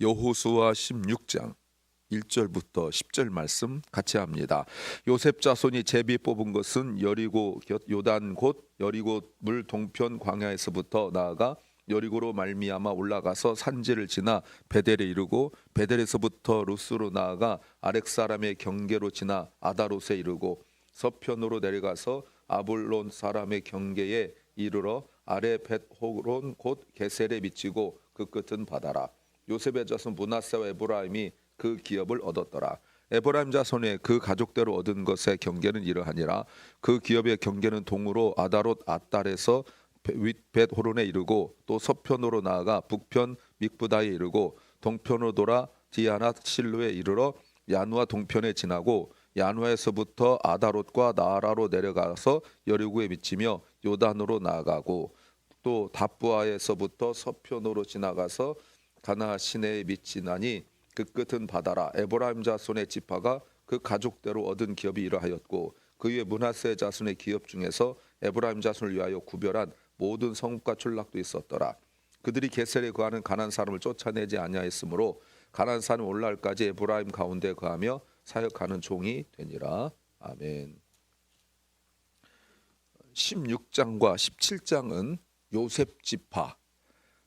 여호수아 16장 1절부터 10절 말씀 같이 합니다. 요셉 자손이 제비 뽑은 것은 여리고 곁 요단 곧 여리고 물 동편 광야에서부터 나아가 여리고로 말미암아 올라가서 산지를 지나 베델에 이르고 베델에서부터 루스로 나아가 아렉 사람의 경계로 지나 아다롯에 이르고 서편으로 내려가서 아볼론 사람의 경계에 이르러 아래 벳호론 곧 게셀에 미치고 그 끝은 바다라. 요셉의 자손 므낫세와 에브라임이 그 기업을 얻었더라. 에브라임 자손의 그 가족대로 얻은 것의 경계는 이러하니라. 그 기업의 경계는 동으로 아다롯 아달에서 벳호론에 이르고 또 서편으로 나아가 북편 믹부다에 이르고 동편으로 돌아 디아낫 실로에 이르러 야누아 동편에 지나고 야누아에서부터 아다롯과 나아라로 내려가서 여리고에 미치며 요단으로 나아가고 또 답부아에서부터 서편으로 지나가서 가나 시내에 미치나니 그 끝은 바다라. 에브라임 자손의 지파가 그 가족대로 얻은 기업이 이러하였고 그 위에 므낫세 자손의 기업 중에서 에브라임 자손을 위하여 구별한 모든 성읍과 촌락도 있었더라. 그들이 게셀에 거하는 가나안 사람을 쫓아내지 아니하였으므로 가나안 사람 올라갈까지 에브라임 가운데 거하며 사역하는 종이 되니라. 아멘. 16장과 17장은 요셉 지파,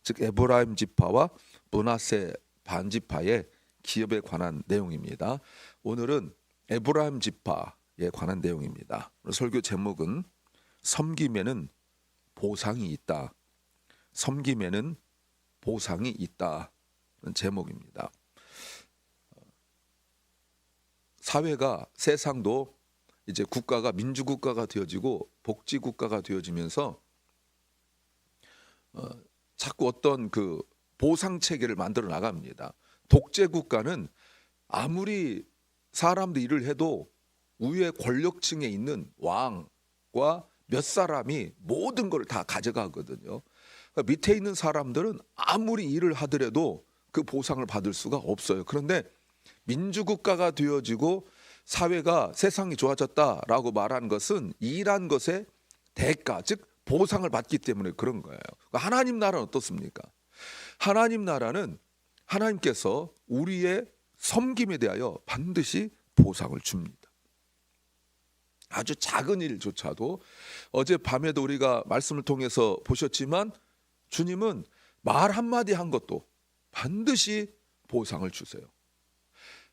즉 에브라임 지파와 므낫세 반지파의 기업에 관한 내용입니다. 오늘은 에브라임 지파에 관한 내용입니다. 설교 제목은 섬김에는 보상이 있다. 섬김에는 보상이 있다는 제목입니다. 사회가 세상도 이제 국가가 민주국가가 되어지고 복지국가가 되어지면서 자꾸 어떤 그 보상 체계를 만들어 나갑니다. 독재 국가는 아무리 사람들이 일을 해도 위에 권력층에 있는 왕과 몇 사람이 모든 걸 다 가져가거든요. 그러니까 밑에 있는 사람들은 아무리 일을 하더라도 그 보상을 받을 수가 없어요. 그런데 민주국가가 되어지고 사회가 세상이 좋아졌다라고 말하는 것은 일한 것의 대가, 즉 보상을 받기 때문에 그런 거예요. 하나님 나라는 어떻습니까? 하나님 나라는 하나님께서 우리의 섬김에 대하여 반드시 보상을 줍니다. 아주 작은 일조차도 어젯밤에도 우리가 말씀을 통해서 보셨지만 주님은 말 한마디 한 것도 반드시 보상을 주세요.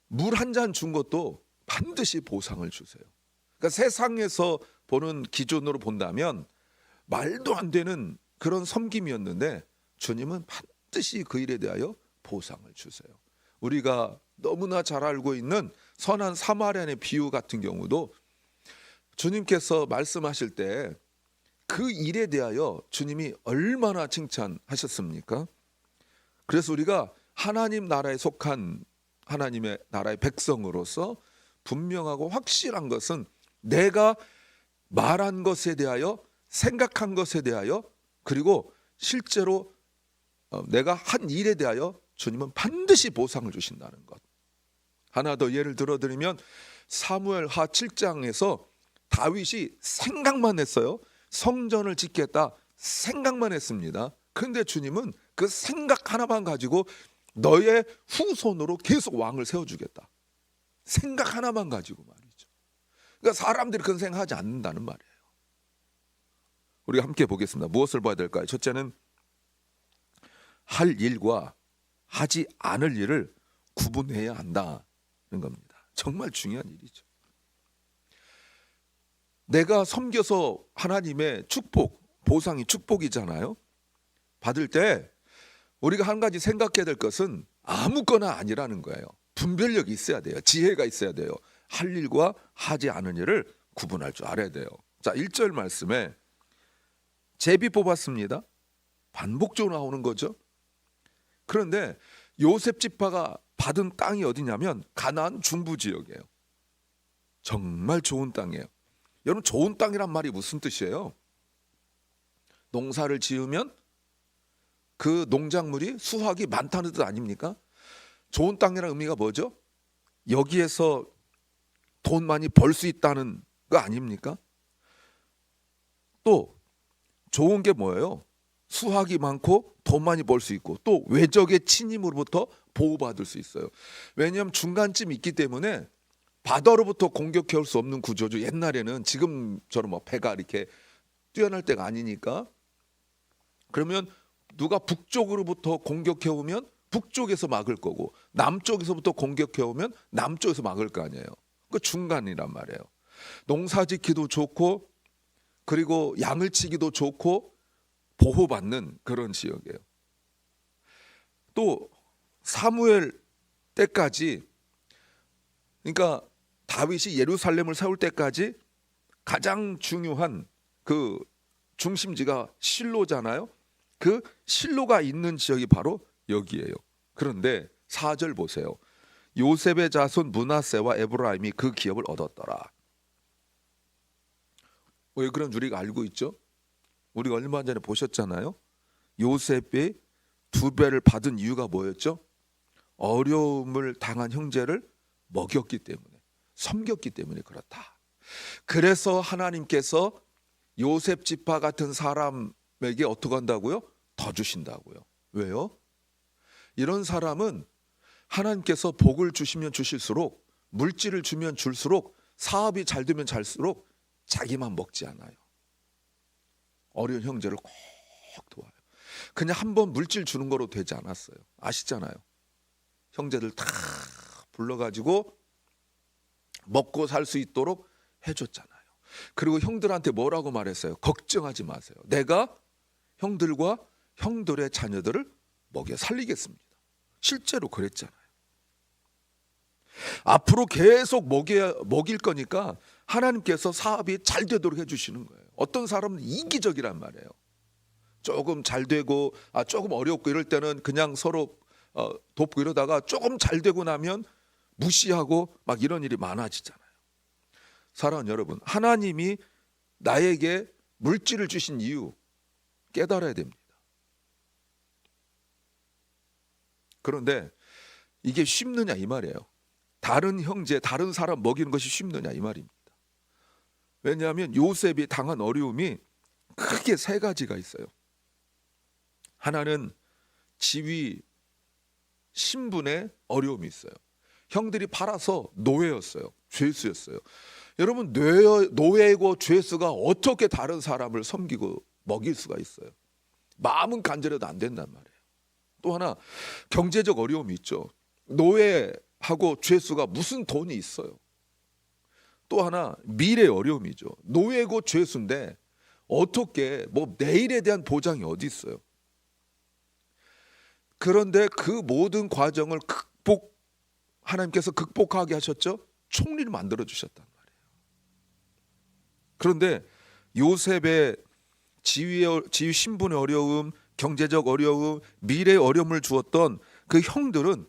물 한 잔 준 것도 반드시 보상을 주세요. 그러니까 세상에서 보는 기준으로 본다면 말도 안 되는 그런 섬김이었는데 주님은 반드시 그 일에 대하여 보상을 주세요. 우리가 너무나 잘 알고 있는 선한 사마리아인의 비유 같은 경우도 주님께서 말씀하실 때 그 일에 대하여 주님이 얼마나 칭찬하셨습니까? 그래서 우리가 하나님 나라에 속한 하나님의 나라의 백성으로서 분명하고 확실한 것은 내가 말한 것에 대하여 생각한 것에 대하여 그리고 실제로 내가 한 일에 대하여 주님은 반드시 보상을 주신다는 것. 하나 더 예를 들어드리면 사무엘하 7장에서 다윗이 생각만 했어요. 성전을 짓겠다 생각만 했습니다. 그런데 주님은 그 생각 하나만 가지고 너의 후손으로 계속 왕을 세워주겠다. 생각 하나만 가지고 말이죠. 그러니까 사람들이 그런 생각하지 않는다는 말이에요. 우리가 함께 보겠습니다. 무엇을 봐야 될까요? 첫째는 할 일과 하지 않을 일을 구분해야 한다는 겁니다. 정말 중요한 일이죠. 내가 섬겨서 하나님의 축복, 보상이 축복이잖아요. 받을 때 우리가 한 가지 생각해야 될 것은 아무거나 아니라는 거예요. 분별력이 있어야 돼요. 지혜가 있어야 돼요. 할 일과 하지 않은 일을 구분할 줄 알아야 돼요. 자, 1절 말씀에 제비 뽑았습니다. 반복적으로 나오는 거죠. 그런데 요셉 지파가 받은 땅이 어디냐면 가나안 중부 지역이에요. 정말 좋은 땅이에요. 여러분, 좋은 땅이란 말이 무슨 뜻이에요? 농사를 지으면 그 농작물이 수확이 많다는 뜻 아닙니까? 좋은 땅이라는 의미가 뭐죠? 여기에서 돈 많이 벌 수 있다는 거 아닙니까? 또 좋은 게 뭐예요? 수확이 많고 돈 많이 벌 수 있고 또 외적의 침입으로부터 보호받을 수 있어요. 왜냐하면 중간쯤 있기 때문에 바다로부터 공격해 올 수 없는 구조죠. 옛날에는 지금처럼 뭐 배가 이렇게 뛰어날 때가 아니니까. 그러면 누가 북쪽으로부터 공격해 오면 북쪽에서 막을 거고 남쪽에서부터 공격해 오면 남쪽에서 막을 거 아니에요. 그 중간이란 말이에요. 농사짓기도 좋고 그리고 양을 치기도 좋고 보호받는 그런 지역이에요. 또 사무엘 때까지, 그러니까 다윗이 예루살렘을 세울 때까지 가장 중요한 그 중심지가 실로잖아요. 그 실로가 있는 지역이 바로 여기예요. 그런데 4절 보세요. 요셉의 자손 므낫세와 에브라임이 그 기업을 얻었더라. 왜 그런 줄 우리가 알고 있죠? 우리가 얼마 전에 보셨잖아요. 요셉이 2배를 받은 이유가 뭐였죠? 어려움을 당한 형제를 먹였기 때문에, 섬겼기 때문에 그렇다. 그래서 하나님께서 요셉 지파 같은 사람에게 어떻게 한다고요? 더 주신다고요. 왜요? 이런 사람은 하나님께서 복을 주시면 주실수록, 물질을 주면 줄수록, 사업이 잘 되면 잘수록 자기만 먹지 않아요. 어려운 형제를 꼭 도와요. 그냥 한번 물질 주는 거로 되지 않았어요. 아시잖아요. 형제들 다 불러가지고 먹고 살 수 있도록 해줬잖아요. 그리고 형들한테 뭐라고 말했어요? 걱정하지 마세요. 내가 형들과 형들의 자녀들을 먹여 살리겠습니다. 실제로 그랬잖아요. 앞으로 계속 먹일 거니까 하나님께서 사업이 잘 되도록 해주시는 거예요. 어떤 사람은 이기적이란 말이에요. 조금 잘 되고 조금 어렵고 이럴 때는 그냥 서로 돕고 이러다가 조금 잘 되고 나면 무시하고 막 이런 일이 많아지잖아요. 사랑하는 여러분, 하나님이 나에게 물질을 주신 이유 깨달아야 됩니다. 그런데 이게 쉽느냐 이 말이에요. 다른 형제, 다른 사람 먹이는 것이 쉽느냐 이 말입니다. 왜냐하면 요셉이 당한 어려움이 크게 3가지가 있어요. 하나는 지위, 신분의 어려움이 있어요. 형들이 팔아서 노예였어요. 죄수였어요. 여러분, 노예고 죄수가 어떻게 다른 사람을 섬기고 먹일 수가 있어요? 마음은 간절해도 안 된단 말이에요. 또 하나, 경제적 어려움이 있죠. 노예하고 죄수가 무슨 돈이 있어요? 또 하나, 미래 어려움이죠. 노예고 죄수인데 어떻게 뭐 내일에 대한 보장이 어디 있어요? 그런데 그 모든 과정을 하나님께서 극복하게 하셨죠. 총리를 만들어 주셨단 말이에요. 그런데 요셉의 지위 신분의 어려움, 경제적 어려움, 미래의 어려움을 주었던 그 형들은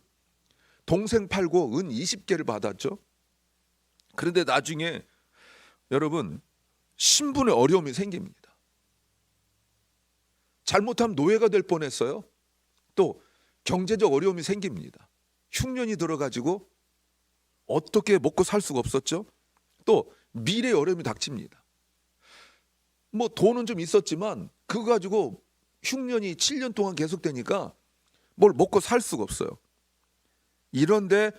동생 팔고 은 20개를 받았죠. 그런데 나중에 여러분 신분의 어려움이 생깁니다. 잘못하면 노예가 될 뻔했어요. 또 경제적 어려움이 생깁니다. 흉년이 들어가지고 어떻게 먹고 살 수가 없었죠. 또 미래의 어려움이 닥칩니다. 뭐 돈은 좀 있었지만 그거 가지고 흉년이 7년 동안 계속되니까 뭘 먹고 살 수가 없어요. 이런데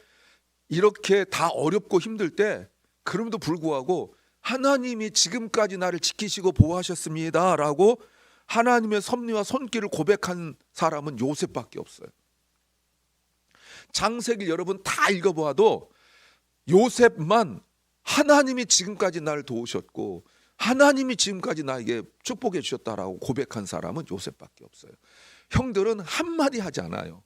이렇게 다 어렵고 힘들 때 그럼에도 불구하고 하나님이 지금까지 나를 지키시고 보호하셨습니다 라고 하나님의 섭리와 손길을 고백한 사람은 요셉밖에 없어요. 창세기 여러분 다 읽어보아도 요셉만 하나님이 지금까지 나를 도우셨고 하나님이 지금까지 나에게 축복해 주셨다라고 고백한 사람은 요셉밖에 없어요. 형들은 한마디 하지 않아요.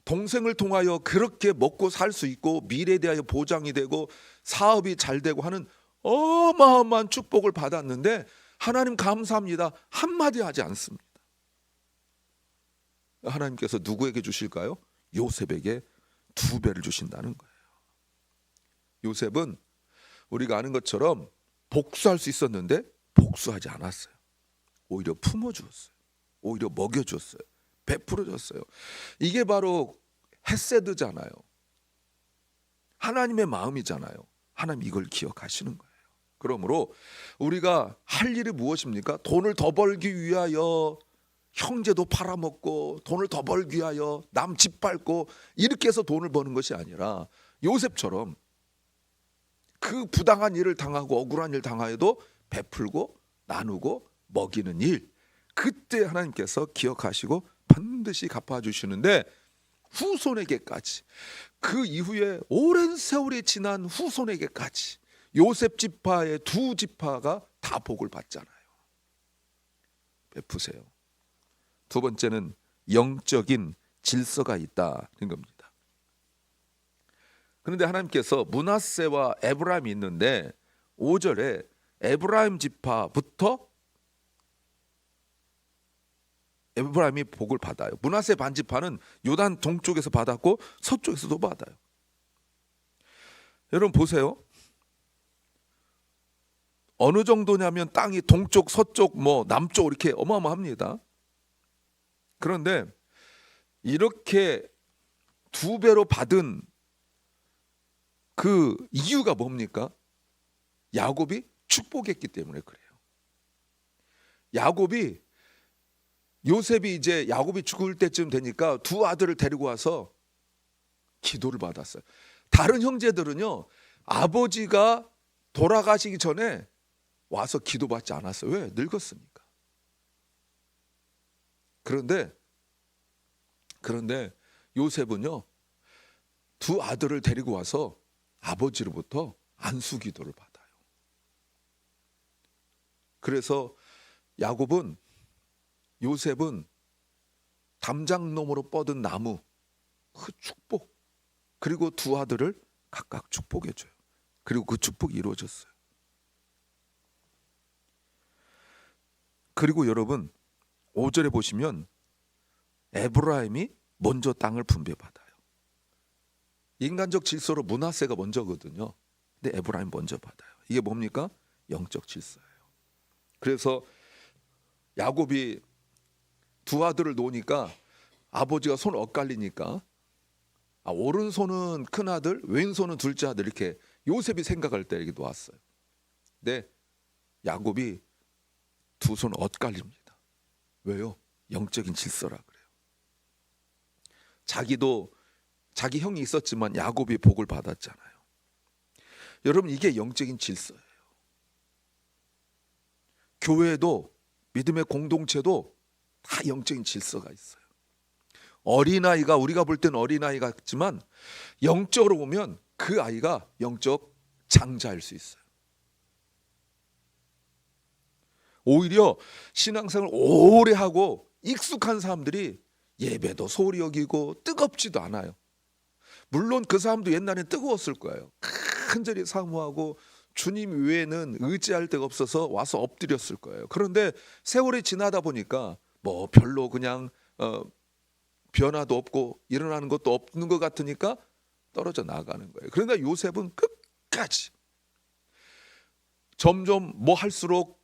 동생을 통하여 그렇게 먹고 살 수 있고 미래에 대하여 보장이 되고 사업이 잘 되고 하는 어마어마한 축복을 받았는데 하나님 감사합니다 한마디 하지 않습니다. 하나님께서 누구에게 주실까요? 요셉에게 2배를 주신다는 거예요. 요셉은 우리가 아는 것처럼 복수할 수 있었는데 복수하지 않았어요. 오히려 품어주었어요. 오히려 먹여주었어요. 베풀어줬어요. 이게 바로 헤세드잖아요. 하나님의 마음이잖아요. 하나님 이걸 기억하시는 거예요. 그러므로 우리가 할 일이 무엇입니까? 돈을 더 벌기 위하여 형제도 팔아먹고 돈을 더 벌기 위하여 남 집 밟고 이렇게 해서 돈을 버는 것이 아니라 요셉처럼 그 부당한 일을 당하고 억울한 일 당하여도 베풀고 나누고 먹이는 일, 그때 하나님께서 기억하시고 반드시 갚아주시는데, 후손에게까지, 그 이후에 오랜 세월이 지난 후손에게까지 요셉 지파의 두 지파가 다 복을 받잖아요. 베푸세요. 두 번째는 영적인 질서가 있다는 겁니다. 그런데 하나님께서 므낫세와 에브라임이 있는데 5절에 에브라임 지파부터 에브라임이 복을 받아요. 므낫세 반지파는 요단 동쪽에서 받았고 서쪽에서도 받아요. 여러분 보세요. 어느 정도냐면 땅이 동쪽, 서쪽, 남쪽 이렇게 어마어마합니다. 그런데 이렇게 두 배로 받은 그 이유가 뭡니까? 야곱이 축복했기 때문에 그래요. 요셉이 이제 야곱이 죽을 때쯤 되니까 두 아들을 데리고 와서 기도를 받았어요. 다른 형제들은요, 아버지가 돌아가시기 전에 와서 기도받지 않았어요. 왜? 늙었으니까. 그런데 요셉은요, 두 아들을 데리고 와서 아버지로부터 안수 기도를 받아요. 그래서 요셉은 담장놈으로 뻗은 나무, 그 축복, 그리고 두 아들을 각각 축복해줘요. 그리고 그 축복이 이루어졌어요. 그리고 여러분 5절에 보시면 에브라임이 먼저 땅을 분배받아요. 인간적 질서로 므낫세가 먼저거든요. 근데 에브라임 먼저 받아요. 이게 뭡니까? 영적 질서예요. 그래서 야곱이 두 아들을 놓으니까 아버지가 손 엇갈리니까 오른손은 큰 아들, 왼손은 둘째 아들, 이렇게 요셉이 생각할 때 이렇게 놓았어요. 근데 야곱이 두 손 엇갈립니다. 왜요? 영적인 질서라 그래요. 자기 형이 있었지만 야곱이 복을 받았잖아요. 여러분, 이게 영적인 질서예요. 교회도, 믿음의 공동체도 다 영적인 질서가 있어요. 어린아이가, 우리가 볼 때는 어린아이 같지만 영적으로 보면 그 아이가 영적 장자일 수 있어요. 오히려 신앙생활을 오래 하고 익숙한 사람들이 예배도 소홀히 여기고 뜨겁지도 않아요. 물론 그 사람도 옛날엔 뜨거웠을 거예요. 간절히 사모하고 주님 외에는 의지할 데가 없어서 와서 엎드렸을 거예요. 그런데 세월이 지나다 보니까 별로 그냥 변화도 없고 일어나는 것도 없는 것 같으니까 떨어져 나가는 거예요. 그러나 요셉은 끝까지 점점 할수록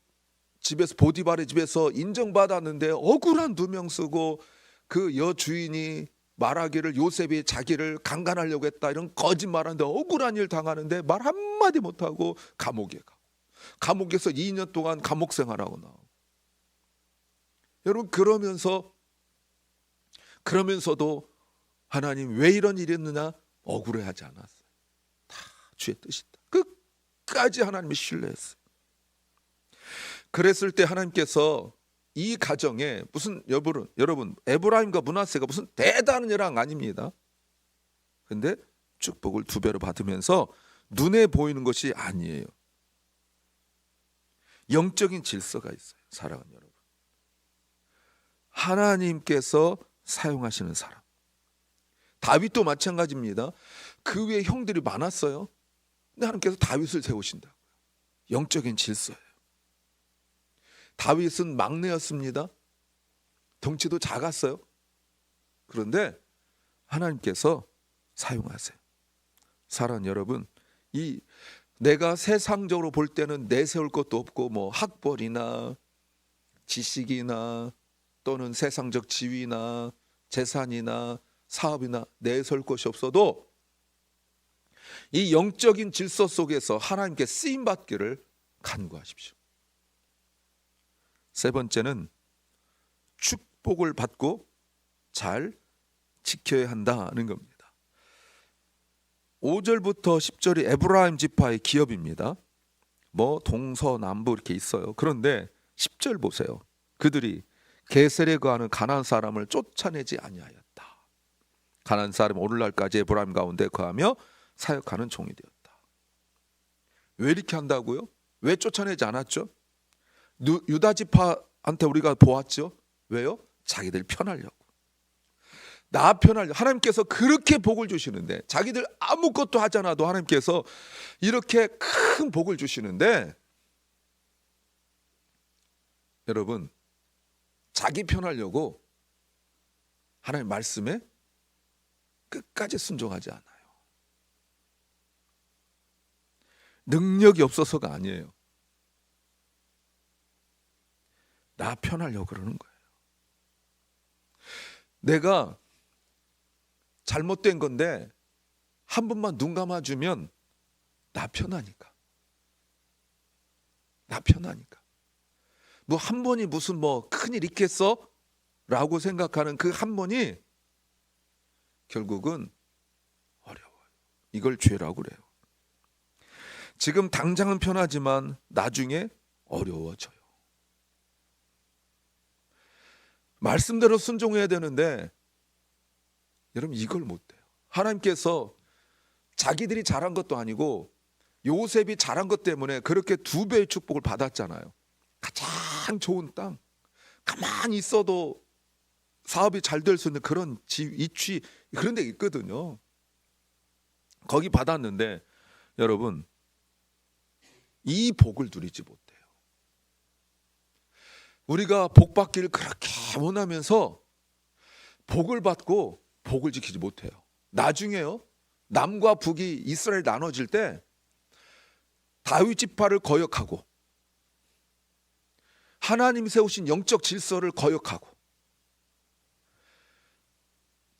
집에서, 보디발의 집에서 인정받았는데 억울한 누명 쓰고, 그 여주인이 말하기를 요셉이 자기를 강간하려고 했다 이런 거짓말하는데 억울한 일 당하는데 말 한마디 못하고 감옥에 가고, 감옥에서 2년 동안 감옥 생활하고 나오고. 여러분, 그러면서도 하나님 왜 이런 일이 있느냐 억울해하지 않았어요. 다 주의 뜻이다. 끝까지 하나님을 신뢰했어요. 그랬을 때 하나님께서 이 가정에 여러분 에브라임과 므낫세가 무슨 대단한 예랑 아닙니다. 근데 축복을 두 배로 받으면서 눈에 보이는 것이 아니에요. 영적인 질서가 있어요. 사랑하는 여러분, 하나님께서 사용하시는 사람. 다윗도 마찬가지입니다. 그 위에 형들이 많았어요. 근데 하나님께서 다윗을 세우신다고요. 영적인 질서예요. 다윗은 막내였습니다. 덩치도 작았어요. 그런데 하나님께서 사용하세요. 사랑하는 여러분, 내가 세상적으로 볼 때는 내세울 것도 없고 학벌이나 지식이나 또는 세상적 지위나 재산이나 사업이나 내세울 것이 없어도 이 영적인 질서 속에서 하나님께 쓰임받기를 간구하십시오. 세 번째는 축복을 받고 잘 지켜야 한다는 겁니다. 5절부터 10절이 에브라임 지파의 기업입니다. 뭐 동서남부 이렇게 있어요. 그런데 10절 보세요. 그들이 게셀에 거하는 가나안 사람을 쫓아내지 아니하였다. 가나안 사람이 오늘날까지 에브라임 가운데 거하며 사역하는 종이 되었다. 왜 이렇게 한다고요? 왜 쫓아내지 않았죠? 유다 지파한테 우리가 보았죠. 왜요? 자기들 편하려고. 나 편하려고. 하나님께서 그렇게 복을 주시는데, 자기들 아무것도 하지 않아도 하나님께서 이렇게 큰 복을 주시는데, 여러분 자기 편하려고 하나님 말씀에 끝까지 순종하지 않아요. 능력이 없어서가 아니에요. 나 편하려고 그러는 거예요. 내가 잘못된 건데 한 번만 눈 감아주면 나 편하니까. 나 편하니까. 뭐 한 번이 무슨 뭐 큰일 있겠어? 라고 생각하는 그 한 번이 결국은 어려워요. 이걸 죄라고 그래요. 지금 당장은 편하지만 나중에 어려워져요. 말씀대로 순종해야 되는데 여러분 이걸 못해요. 하나님께서 자기들이 잘한 것도 아니고 요셉이 잘한 것 때문에 그렇게 2배의 축복을 받았잖아요. 가장 좋은 땅, 가만히 있어도 사업이 잘 될 수 있는 그런 위치, 그런 데 있거든요. 거기 받았는데 여러분 이 복을 누리지 못해요. 우리가 복 받기를 그렇게 원하면서 복을 받고 복을 지키지 못해요. 나중에요, 남과 북이 이스라엘 나눠질 때 다윗 지파를 거역하고 하나님이 세우신 영적 질서를 거역하고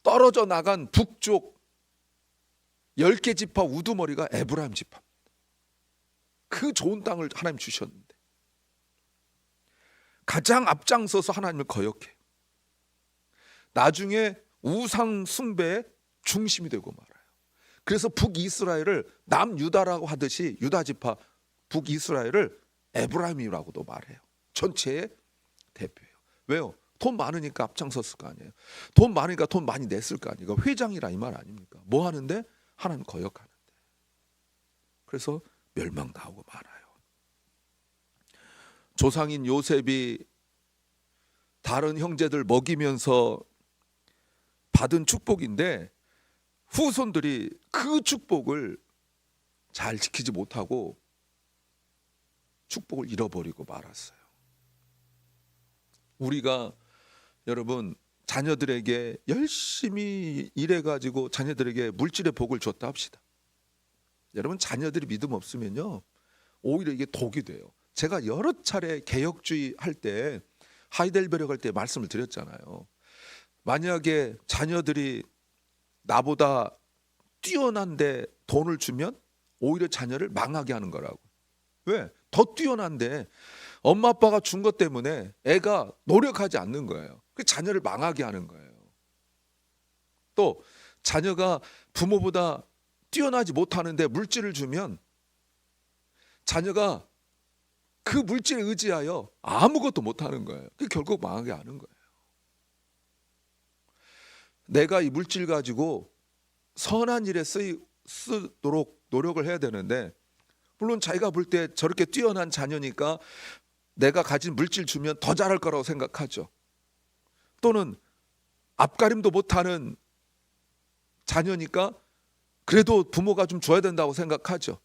떨어져 나간 북쪽 10개 지파 우두머리가 에브라임 지파입니다. 그 좋은 땅을 하나님 주셨는데 가장 앞장서서 하나님을 거역해요. 나중에 우상 숭배의 중심이 되고 말아요. 그래서 북이스라엘을 남유다라고 하듯이 유다 지파 북이스라엘을 에브라임이라고도 말해요. 전체의 대표예요. 왜요? 돈 많으니까 앞장섰을 거 아니에요. 돈 많으니까 돈 많이 냈을 거 아니에요. 회장이라 이 말 아닙니까? 뭐 하는데? 하나님 거역하는데. 그래서 멸망당하고 말아요. 조상인 요셉이 다른 형제들 먹이면서 받은 축복인데 후손들이 그 축복을 잘 지키지 못하고 축복을 잃어버리고 말았어요. 우리가 여러분 자녀들에게 열심히 일해가지고 자녀들에게 물질의 복을 줬다 합시다. 여러분 자녀들이 믿음 없으면요 오히려 이게 독이 돼요. 제가 여러 차례 개혁주의 할 때 하이델베르크 할 때 말씀을 드렸잖아요. 만약에 자녀들이 나보다 뛰어난데 돈을 주면 오히려 자녀를 망하게 하는 거라고. 왜? 더 뛰어난데 엄마 아빠가 준 것 때문에 애가 노력하지 않는 거예요. 그 자녀를 망하게 하는 거예요. 또 자녀가 부모보다 뛰어나지 못하는데 물질을 주면 자녀가 그 물질에 의지하여 아무것도 못하는 거예요. 그 결국 망하게 하는 거예요. 내가 이 물질 가지고 선한 일에 쓰도록 노력을 해야 되는데 물론 자기가 볼 때 저렇게 뛰어난 자녀니까 내가 가진 물질 주면 더 잘할 거라고 생각하죠. 또는 앞가림도 못하는 자녀니까 그래도 부모가 좀 줘야 된다고 생각하죠.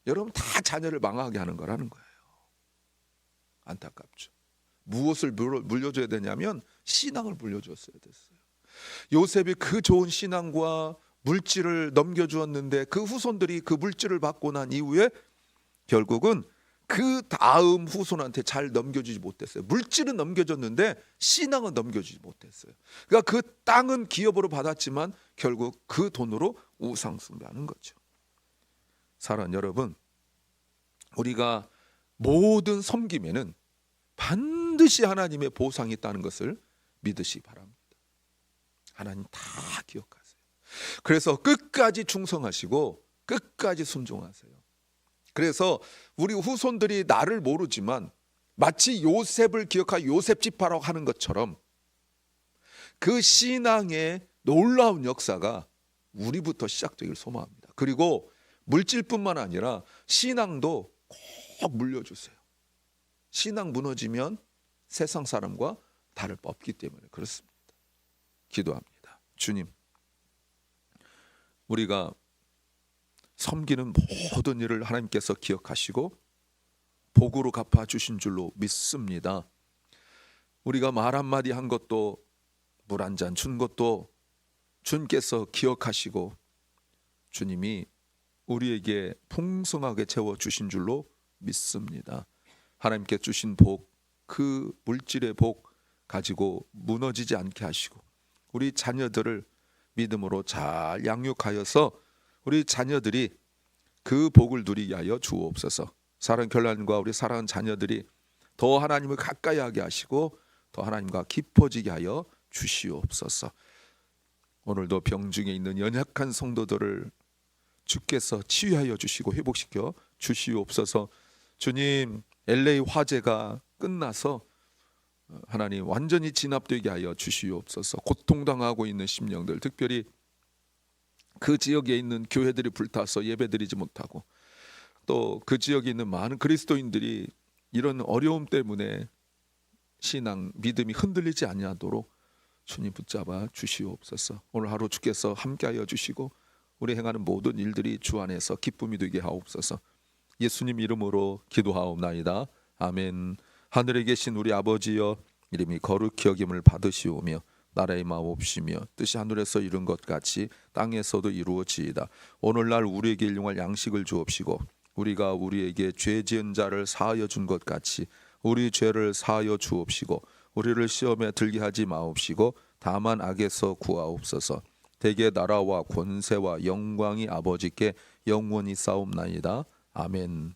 여러분 다 자녀를 망하게 하는 거라는 거예요. 안타깝죠. 무엇을 물려줘야 되냐면 신앙을 물려줬어야 됐어요. 요셉이 그 좋은 신앙과 물질을 넘겨주었는데 그 후손들이 그 물질을 받고 난 이후에 결국은 그 다음 후손한테 잘 넘겨주지 못했어요. 물질은 넘겨줬는데 신앙은 넘겨주지 못했어요. 그러니까 그 땅은 기업으로 받았지만 결국 그 돈으로 우상 숭배하는 거죠. 사랑하는 여러분, 우리가 모든 섬김에는 반드시 하나님의 보상이 있다는 것을 믿으시기 바랍니다. 하나님 다 기억하세요. 그래서 끝까지 충성하시고 끝까지 순종하세요. 그래서 우리 후손들이 나를 모르지만 마치 요셉을 기억하여 요셉 지파라고 하는 것처럼 그 신앙의 놀라운 역사가 우리부터 시작되길 소망합니다. 그리고 물질뿐만 아니라 신앙도 꼭 물려주세요. 신앙 무너지면 세상 사람과 다를 바 없기 때문에 그렇습니다. 기도합니다. 주님, 우리가 섬기는 모든 일을 하나님께서 기억하시고 복으로 갚아주신 줄로 믿습니다. 우리가 말 한마디 한 것도 물 한 잔 준 것도 주님께서 기억하시고 주님이 우리에게 풍성하게 채워주신 줄로 믿습니다. 하나님께 주신 복, 그 물질의 복 가지고 무너지지 않게 하시고 우리 자녀들을 믿음으로 잘 양육하여서 우리 자녀들이 그 복을 누리게 하여 주옵소서. 사랑하는 결란과 우리 사랑하는 자녀들이 더 하나님을 가까이 하게 하시고 더 하나님과 깊어지게 하여 주시옵소서. 오늘도 병중에 있는 연약한 성도들을 주께서 치유하여 주시고 회복시켜 주시옵소서. 주님, LA 화재가 끝나서 하나님 완전히 진압되게 하여 주시옵소서. 고통당하고 있는 심령들, 특별히 그 지역에 있는 교회들이 불타서 예배드리지 못하고 또 그 지역에 있는 많은 그리스도인들이 이런 어려움 때문에 신앙, 믿음이 흔들리지 아니하도록 주님 붙잡아 주시옵소서. 오늘 하루 주께서 함께하여 주시고 우리 행하는 모든 일들이 주 안에서 기쁨이 되게 하옵소서. 예수님 이름으로 기도하옵나이다. 아멘. 하늘에 계신 우리 아버지여, 이름이 거룩히 여김을 받으시오며 나라의 마옵시며 뜻이 하늘에서 이룬 것 같이 땅에서도 이루어지이다. 오늘날 우리에게 일용할 양식을 주옵시고 우리가 우리에게 죄 지은 자를 사하여 준 것 같이 우리 죄를 사하여 주옵시고 우리를 시험에 들게 하지 마옵시고 다만 악에서 구하옵소서. 대개 나라와 권세와 영광이 아버지께 영원히 싸움나이다. 아멘.